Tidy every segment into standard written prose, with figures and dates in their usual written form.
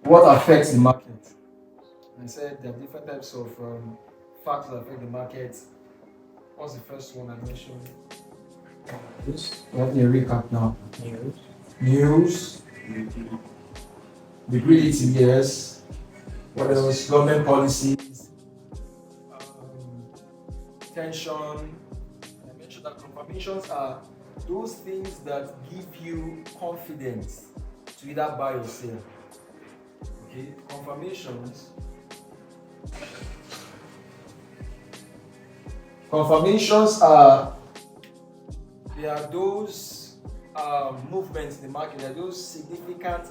What affects the market? I said there are different types of factors that affect the market. What's the first one I mentioned? News. We have the recap now. News. Liquidity, yes. What else? Government policies. Um, Tension. I mentioned that confirmations are those things that give you confidence to either buy or sell. Okay, confirmations. Confirmations are there are those movements in the market, there are those significant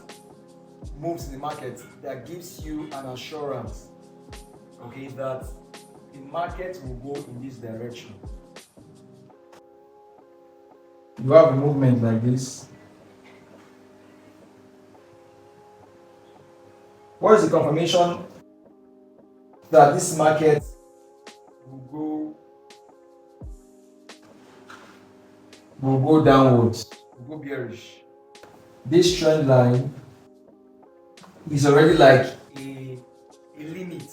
moves in the market that gives you an assurance, okay, that the market will go in this direction. You have a movement like this. What is the confirmation that this market will go downwards, will go bearish? This trend line is already like a limit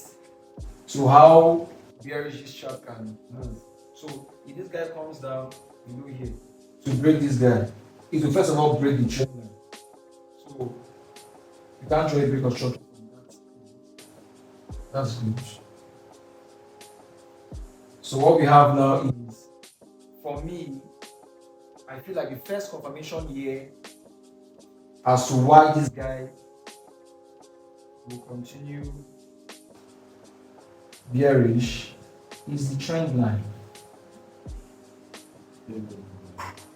to how bearish this chart can move. So if this guy comes down below here to break this guy, it will first of all break the trend line. So you can't really break a structure from that. That's good. So what we have now is, for me, I feel like the first confirmation here as to why this guy will continue bearish is the trend line.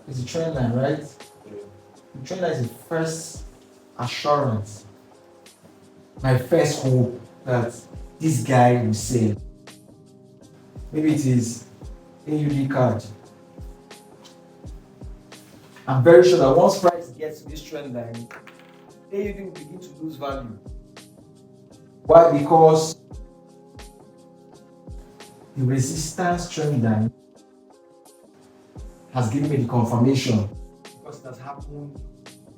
It's the trend line, right? The trend line is the first assurance, my first hope that this guy will sell. Maybe it is AUD card. I'm very sure that once price gets to this trend line, AUD will begin to lose value. Why? Because the resistance trend line has given me the confirmation, because it has happened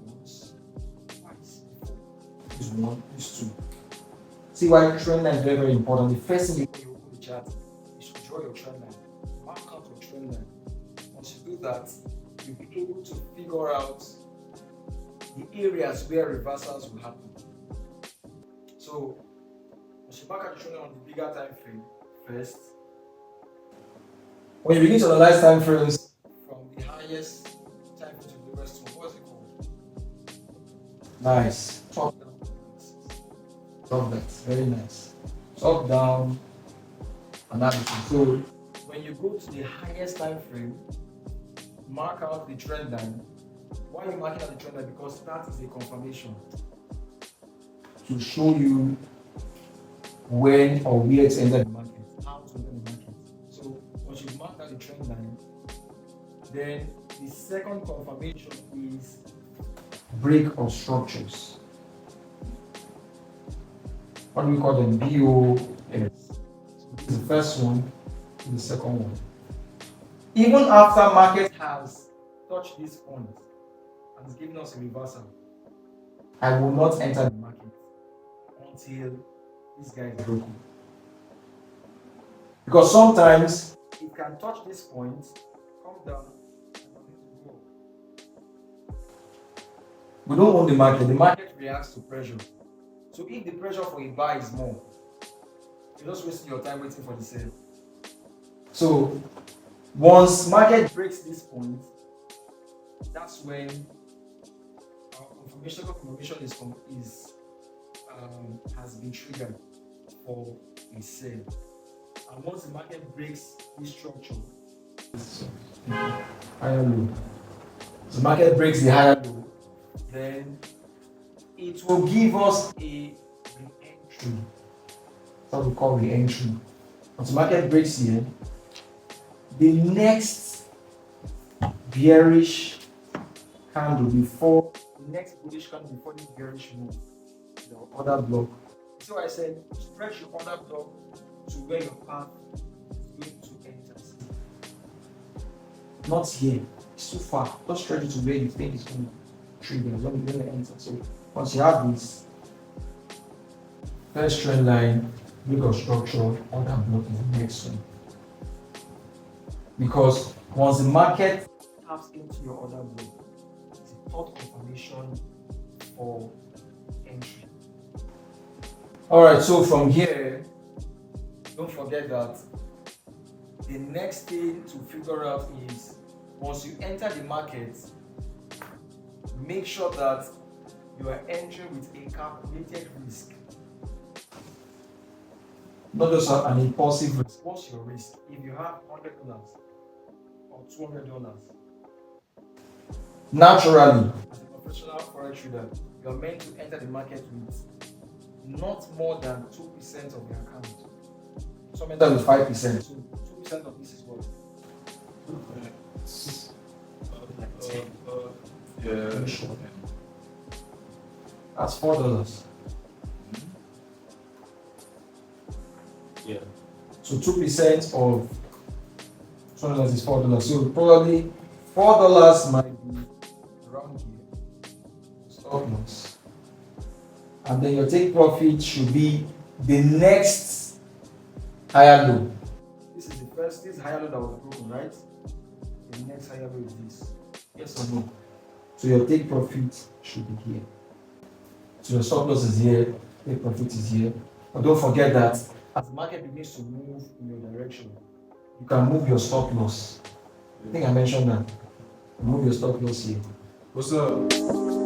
once, twice. This is one, this is two. See why trend line is very, very important. The first thing you open the chart is to draw your trend line. Mark out your trend line. Once you do that, you'll be able to figure out the areas where reversals will happen. So, once you mark out the trend line on the bigger time frame first, when you begin to analyze time frames from the highest time frame to the lowest one, what's it called? Nice. Top down. Love that. Very nice. Top down analysis. So when you go to the highest time frame, mark out the trend line. Why are you marking out the trend line? Because that is a confirmation to show you when or where to enter the market, how to enter the market. So once you mark out the trend line, then the second confirmation is break of structures. What do we call them? BOS. So this is the first one, and the second one. Even after market has touched this point and is giving us a reversal, I will not enter the market until this guy is broken. Because sometimes it can touch this point, come down, and go. We don't own the market reacts to pressure. So if the pressure for a buy is more, you're just wasting your time waiting for the sale. So once market breaks this point, that's when our confirmation has been triggered for a sale. And once the market breaks this structure, higher low. So the market breaks the higher low, then it will give us a re-entry. That's what we call re-entry. Once the market breaks here, the next bearish candle before the next bullish candle before this bearish move, the order block. So I said stretch your order block to where your path is going to enter. Not here, it's too far. Just stretch it to where you think it's going to trigger, when you're going to enter. So once you have this, First trend line, look of structure, order block is the next one. Because once the market taps into your order block, it's a third confirmation for entry. Alright, so from here, don't forget that the next thing to figure out is once you enter the market, make sure that you are entering with a calculated risk. Not just an impulsive risk. What's your risk? If you have $100 or $200, naturally, as a professional forex trader, you are meant to enter the market with not more than 2% of your account. Some enter with 5%. So 2% of this is what? That's $4. Yeah. So 2% of $200 is $4. So probably $4 might be around here. Stop loss. And then your take profit should be the next higher low. This is the first, this higher low that was broken, right? The next higher low is this. Yes or no? So your take profit should be here. So your stop loss is here, take profit is here. But don't forget that as the market begins to move in your direction, you can move your stop loss. I think I mentioned that. Move your stop loss here. What's up?